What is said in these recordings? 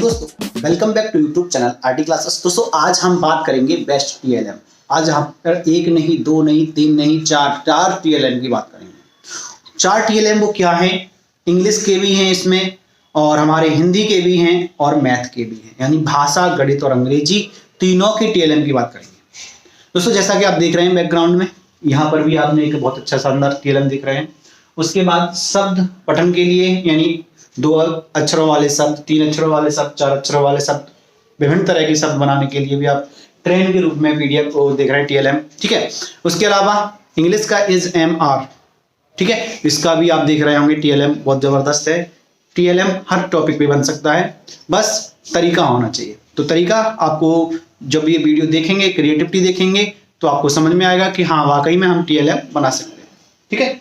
दोस्तों, welcome back to YouTube channel RT classes. दोस्तों आज हम बात करेंगे बेस्ट टीएलएम। आज हम एक नहीं, दो नहीं, तीन नहीं, चार टीएलएम की बात करेंगे। चार टीएलएम वो क्या है? इंग्लिश के भी हैं इसमें, और हमारे हिंदी के भी हैं, और मैथ के भी हैं, यानी भाषा, गणित और अंग्रेजी तीनों की टीएलएम की बात करेंगे। दोस्तों जैसा कि आप देख रहे हैं बैकग्राउंड में, यहाँ पर भी आपने एक बहुत अच्छा शानदार टीएलएम दिख रहे हैं। उसके बाद शब्द पठन के लिए, यानी 2 अक्षरों वाले शब्द, 3 अक्षरों वाले शब्द, 4 अक्षरों वाले शब्द, विभिन्न तरह के शब्द बनाने के लिए भी आप ट्रेन के रूप में पीडीएफ को देख रहे हैं टीएलएम, ठीक है। उसके अलावा इंग्लिश का इज एम आर, ठीक है, इसका भी आप देख रहे होंगे टीएलएम बहुत जबरदस्त है। टीएलएम हर टॉपिक पे बन सकता है, बस तरीका होना चाहिए। तो तरीका आपको जब ये वीडियो देखेंगे, क्रिएटिविटी देखेंगे, तो आपको समझ में आएगा कि हाँ वाकई में हम टीएलएम बना सकते हैं, ठीक है।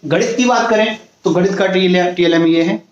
गणित की बात करें तो गणित का टीएलएम ये है,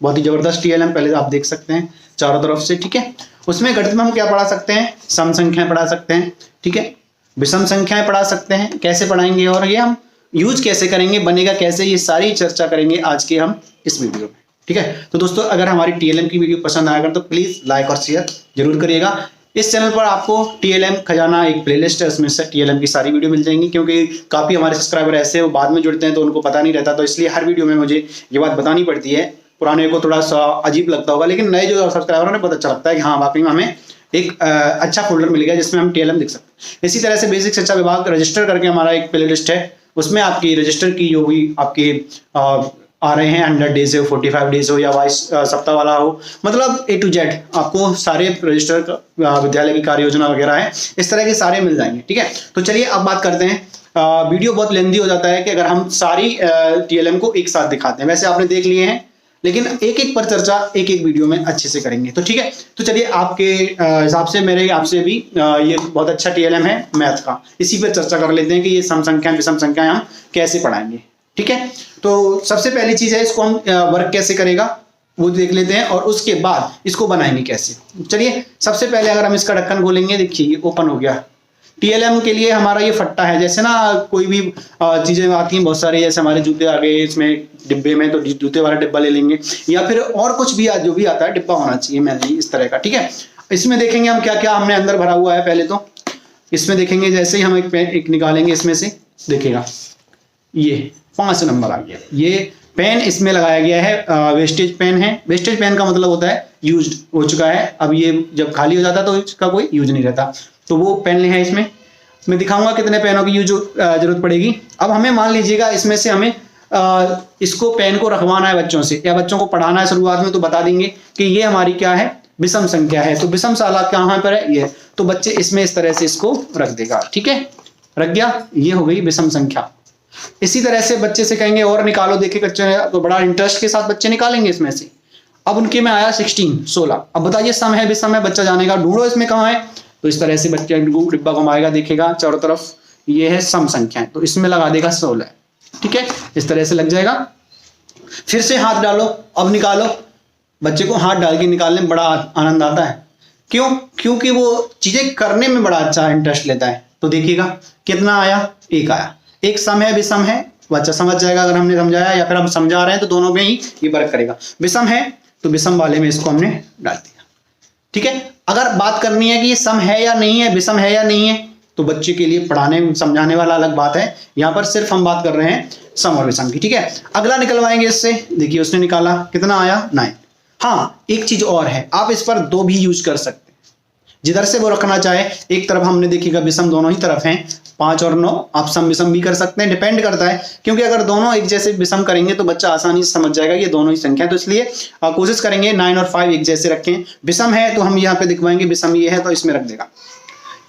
बहुत ही जबरदस्त टीएलएम, पहले आप देख सकते हैं चारों तरफ से, ठीक है। उसमें गणित में हम क्या पढ़ा सकते हैं? सम संख्याएं पढ़ा सकते हैं, ठीक है, विषम संख्याएं पढ़ा सकते हैं, कैसे पढ़ाएंगे और ये हम यूज कैसे करेंगे, बनेगा कैसे, ये सारी चर्चा करेंगे आज के हम इस वीडियो में, ठीक है। तो दोस्तों अगर हमारी टीएलएम की वीडियो पसंद आएगा तो प्लीज लाइक और शेयर जरूर करिएगा। इस चैनल पर आपको टीएलएम खजाना एक प्लेलिस्ट है, उसमें से टीएलएम की सारी वीडियो मिल जाएंगी, क्योंकि काफी हमारे सब्सक्राइबर ऐसे वो बाद में जुड़ते हैं तो उनको पता नहीं रहता, तो इसलिए हर वीडियो में मुझे ये बात बतानी पड़ती है। पुराने को थोड़ा सा अजीब लगता होगा, लेकिन नए जो सब्सक्राइबर हैं बहुत अच्छा लगता है कि हाँ वाकई में हमें एक अच्छा फोल्डर मिल गया जिसमें हम टीएलएम देख सकते हैं। इसी तरह से बेसिक शिक्षा विभाग रजिस्टर करके हमारा एक प्लेलिस्ट है, उसमें आपकी रजिस्टर की जो भी आपके आ रहे हैं 100 डेज हो, 45 डेज हो, या 22 सप्ताह वाला हो, मतलब A to Z आपको सारे रजिस्टर विद्यालय की कार्य योजना वगैरह है, इस तरह के सारे मिल जाएंगे, ठीक है। तो चलिए अब बात करते हैं। वीडियो बहुत लेंदी हो जाता है कि अगर हम सारी टीएलएम को एक साथ दिखाते हैं। वैसे आपने देख लिए हैं, लेकिन एक एक पर चर्चा एक एक वीडियो में अच्छे से करेंगे, तो ठीक है। तो चलिए आपके हिसाब से, मेरे आपसे भी ये बहुत अच्छा टीएलएम है मैथ का, इसी पर चर्चा कर लेते हैं कि ये सम संख्याएं, विषम संख्याएं हम कैसे पढ़ाएंगे, ठीक है। तो सबसे पहली चीज है, इसको हम वर्क कैसे करेगा वो देख लेते हैं, और उसके बाद इसको बनाएंगे कैसे। चलिए सबसे पहले अगर हम इसका ढक्कन खोलेंगे, देखिए ये ओपन हो गया। टीएलएम के लिए हमारा ये फट्टा है, जैसे ना कोई भी चीजें आती हैं बहुत सारी, जैसे हमारे जूते आ गए इसमें डिब्बे में, तो जूते वाला डिब्बा ले लेंगे, या फिर और कुछ भी जो भी आता है डिब्बा होना चाहिए मैंने इस तरह का, ठीक है। इसमें देखेंगे हम क्या क्या हमने अंदर भरा हुआ है। पहले तो इसमें देखेंगे, जैसे ही हम एक पेन एक निकालेंगे, इसमें से देखिएगा ये 5 नंबर आ गया। ये पेन इसमें लगाया गया है, वेस्टेज पेन है। वेस्टेज पेन का मतलब होता है यूज्ड हो चुका है, अब ये जब खाली हो जाता है तो इसका कोई यूज नहीं रहता, तो वो पेन है इसमें। मैं दिखाऊंगा कितने पेनों की यूज जरूरत पड़ेगी। अब हमें मान लीजिएगा इसमें से हमें इसको पेन को रखवाना है बच्चों से, या बच्चों को पढ़ाना है शुरुआत में, तो बता देंगे कि ये हमारी क्या है, विषम संख्या है। तो विषम साला कहाँ पर है, ये, तो बच्चे इसमें इस तरह से इसको रख देगा, ठीक है, रख गया, ये हो गई विषम संख्या। इसी तरह से बच्चे से कहेंगे और निकालो, देखिए बच्चे तो बड़ा इंटरेस्ट के साथ बच्चे निकालेंगे इसमें से। अब उनके में आया 16। अब बताइए सम है विषम है, बच्चा जानेगा, ढूंढो इसमें कहाँ है। तो इस तरह से बच्चे डिब्बा घुमाएगा, देखेगा चारों तरफ, ये है सम संख्याएं, तो इसमें लगा देगा 16, ठीक है, इस तरह से लग जाएगा। फिर से हाथ डालो, अब निकालो। बच्चे को हाथ डाल के निकालने में बड़ा आनंद आता है, क्यों? क्योंकि वो चीजें करने में बड़ा अच्छा इंटरेस्ट लेता है। तो देखिएगा कितना आया, 1 आया। एक सम है विषम है, बच्चा समझ जाएगा अगर हमने समझाया, या फिर हम समझा रहे हैं तो दोनों में ही ये वर्क करेगा। विषम है तो विषम वाले में इसको हमने डाल दिया, ठीक है। अगर बात करनी है कि ये सम है या नहीं है, विषम है या नहीं है, तो बच्चे के लिए पढ़ाने समझाने वाला अलग बात है, यहाँ पर सिर्फ हम बात कर रहे हैं सम और विषम की, ठीक है। अगला निकलवाएंगे इससे, देखिए उसने निकाला, कितना आया, 9। हाँ एक चीज और है, आप इस पर 2 भी यूज कर सकते हैं, जिधर से वो रखना चाहे। एक तरफ हमने देखिएगा विषम दोनों ही तरफ हैं, 5 और 9, आप सम विषम भी कर सकते हैं, डिपेंड करता है, क्योंकि अगर दोनों एक जैसे विषम करेंगे तो बच्चा आसानी से समझ जाएगा ये दोनों ही संख्या। तो इसलिए कोशिश करेंगे 9 और 5 एक जैसे रखें। विषम है तो हम यहाँ पे दिखवाएंगे विषम ये है, तो इसमें रख देगा,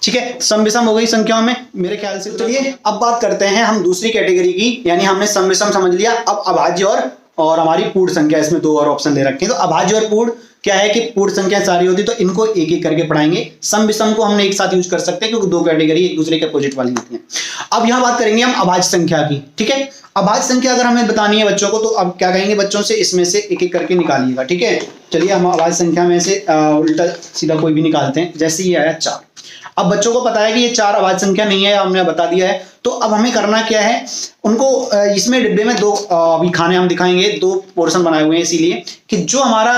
ठीक है। सम विषम हो गई संख्याओं में मेरे ख्याल से। चलिए अब बात करते हैं हम दूसरी कैटेगरी की, यानी हमने सम विषम समझ लिया, अब अभाज्य और हमारी पूर्ण संख्या, इसमें 2 और ऑप्शन दे रखे हैं। तो अभाज्य और पूर्ण क्या है कि पूर्ण संख्या सारी होती, तो इनको एक एक करके पढ़ाएंगे। सम विषम को हमने एक साथ यूज कर सकते हैं, क्योंकि 2 कैटेगरी एक दूसरे के अपोजिट वाली होती हैं। अब यहाँ बात करेंगे हम अभाज्य संख्या की, ठीक है। अभाज्य संख्या अगर हमें बतानी है बच्चों को, तो अब क्या कहेंगे बच्चों से, इसमें से एक एक करके निकालिएगा, ठीक है। चलिए हम अभाज्य संख्या में से उल्टा सीधा कोई भी निकालते हैं। जैसे ये आया 4, अब बच्चों को पता है कि ये 4 अभाज्य संख्या नहीं है, हमने बता दिया है, तो अब हमें करना क्या है, उनको इसमें डिब्बे में दो अभी खाने हम दिखाएंगे, दो पोर्शन बनाए हुए हैं इसीलिए कि जो हमारा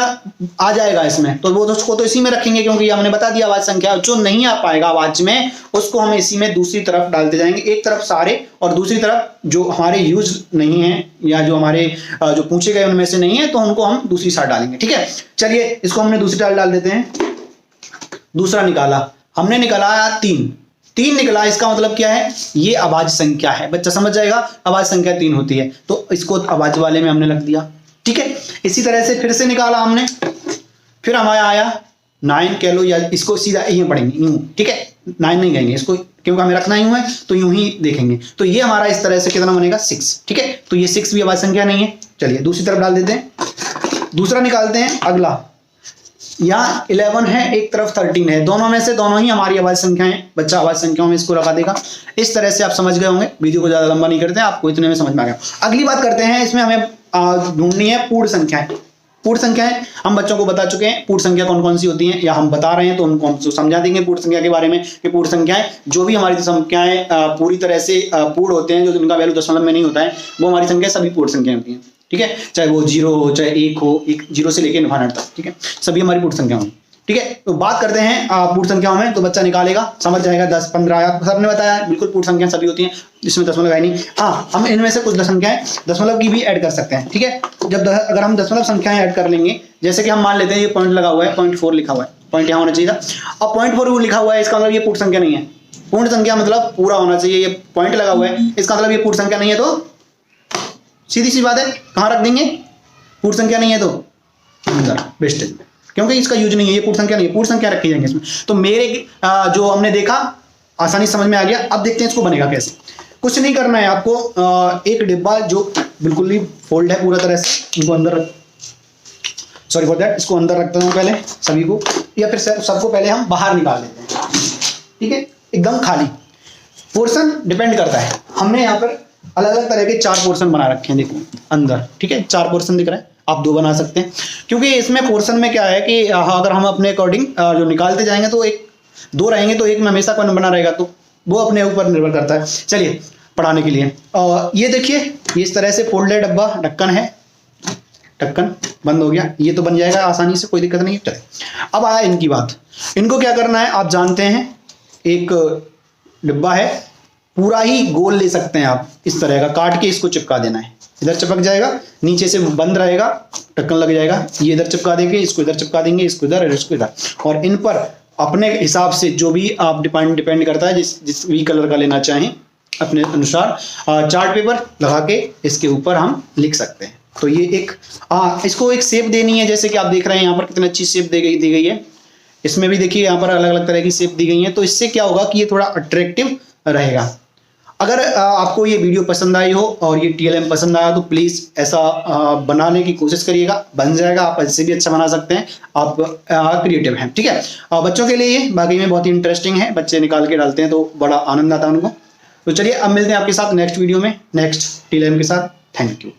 आ जाएगा इसमें तो वो उसको तो इसी में रखेंगे, क्योंकि हमने बता दिया आवाज संख्या। जो नहीं आ पाएगा आवाज में उसको हम इसी में दूसरी तरफ डालते जाएंगे, एक तरफ सारे और दूसरी तरफ जो हमारे यूज नहीं है या जो हमारे जो पूछे गए उनमें से नहीं है तो उनको हम दूसरी साइड डालेंगे। ठीक है, चलिए इसको हमने दूसरी साइड डाल देते हैं। दूसरा निकाला हमने, निकाला तीन निकला, इसका मतलब क्या है, ये आवाज संख्या है। बच्चा समझ जाएगा, आवाज संख्या 3 होती है तो इसको आवाज वाले में हमने रख दिया। ठीक है, इसी तरह से फिर से निकाला हमने, फिर हमारा आया 9 कह लो, या इसको सीधा यूं पढ़ेंगे यूं। ठीक है, 9 नहीं कहेंगे इसको क्योंकि हमें रखना यूं है तो यूं ही देखेंगे। तो ये हमारा इस तरह से कितना बनेगा 6। ठीक है, तो ये 6 भी आवाज संख्या नहीं है। चलिए दूसरी तरफ डाल देते हैं, दूसरा निकालते हैं। अगला यहाँ 11 है, एक तरफ 13 है, दोनों में से दोनों ही हमारी आवाज संख्या है। बच्चा आवाज संख्याओं में इसको लगा देगा। इस तरह से आप समझ गए होंगे, वीडियो को ज्यादा लंबा नहीं करते हैं, आपको इतने में समझ में आ गया। अगली बात करते हैं, इसमें हमें ढूंढनी है पूर्ण संख्याएं। पूर्ण संख्याएं हम बच्चों को बता चुके हैं, पूर्ण संख्या कौन कौन सी होती हैं, या हम बता रहे हैं तो उनको हम समझा देंगे पूर्ण संख्या के बारे में कि पूर्ण संख्याएं जो भी हमारी संख्याएं पूरी तरह से पूर्ण होते हैं, जो उनका वैल्यू दशमलव में नहीं होता है, वो हमारी संख्या सभी पूर्ण संख्याएं होती हैं। ठीक है, चाहे वो 0 हो, चाहे 1 हो, 0 से लेकर इनफाइनाइट तक। ठीक है, सभी हमारी पूर्ण संख्या होंगी। ठीक है, तो बात करते हैं पूर्ण संख्याओं में, तो बच्चा निकालेगा, समझ जाएगा। 10, 15 सबने बताया, बिल्कुल पूर्ण संख्या सभी होती हैं, इसमें दशमलव है नहीं। हाँ, हम इनमें से कुछ संख्याएं दशमलव की भी ऐड कर सकते हैं। ठीक है, जब अगर हम दशमलव संख्याएं ऐड कर लेंगे, जैसे कि हम मान लेते हैं ये पॉइंट लगा हुआ है, 0.4 लिखा हुआ है, पॉइंट यहाँ होना चाहिए था, अब 0.4 लिखा हुआ है, इसका मतलब ये पूर्ण संख्या नहीं है। पूर्ण संख्या मतलब पूरा होना चाहिए, ये पॉइंट लगा हुआ है, इसका मतलब ये पूर्ण संख्या नहीं है, तो सीधी सी बात है कहाँ रख देंगे, पूर्ण संख्या नहीं है तो अंदर वेस्टेज में, क्योंकि इसका यूज नहीं है, ये पूर्ण संख्या नहीं है, पूर्ण संख्या रखी जाएंगे इसमें। तो मेरे जो हमने देखा आसानी समझ में आ गया। अब देखते हैं इसको बनेगा कैसे। कुछ नहीं करना है आपको, एक डिब्बा जो बिल्कुल ही फोल्ड है पूरा तरह से, इनको अंदर सॉरी फॉर दैट, इसको अंदर रखता हूँ पहले सभी को, या फिर सबको पहले हम बाहर निकाल देते हैं। ठीक है, एकदम खाली पोर्शन डिपेंड करता है। हमने यहाँ पर अलग अलग तरह के 4 पोर्शन बना रखे हैं, देखो अंदर। ठीक है, 4 पोर्शन दिख रहा है, आप 2 बना सकते हैं, क्योंकि इसमें पोर्शन में क्या है कि अगर हम अपने अकॉर्डिंग जो निकालते जाएंगे तो 2 रहेंगे, तो एक में हमेशा कौन बना रहेगा, तो वो अपने ऊपर निर्भर करता है। चलिए पढ़ाने के लिए ये देखिए, ये इस तरह से फोल्डेड डब्बा, ढक्कन है, ढक्कन बंद हो गया, ये तो बन जाएगा आसानी से, कोई दिक्कत नहीं है। चलिए अब आया इनकी बात, इनको क्या करना है आप जानते हैं। एक डिब्बा है, पूरा ही गोल ले सकते हैं आप, इस तरह का काट के इसको चिपका देना है, इधर चिपक जाएगा, नीचे से बंद रहेगा, ढक्कन लग जाएगा, ये इधर चिपका देंगे, इसको इधर चिपका देंगे, इसको इधर, इसको इधर, और इन पर अपने हिसाब से जो भी आप डिपेंड करता है, जिस भी कलर का लेना चाहें अपने अनुसार, चार्ट पेपर लगा के इसके ऊपर हम लिख सकते हैं। तो ये एक इसको एक शेप देनी है, जैसे कि आप देख रहे हैं यहाँ पर कितनी अच्छी शेप दी गई है। इसमें भी देखिए यहाँ पर अलग अलग तरह की शेप दी गई है, तो इससे क्या होगा कि ये थोड़ा अट्रैक्टिव रहेगा। अगर आपको ये वीडियो पसंद आई हो और ये TLM पसंद आया तो प्लीज़ ऐसा बनाने की कोशिश करिएगा, बन जाएगा। आप इससे भी अच्छा बना सकते हैं, आप क्रिएटिव हैं। ठीक है, बच्चों के लिए ये बाकी में बहुत ही इंटरेस्टिंग है, बच्चे निकाल के डालते हैं तो बड़ा आनंद आता है उनको। तो चलिए अब मिलते हैं आपके साथ नेक्स्ट वीडियो में, नेक्स्ट TLM के साथ। Thank you.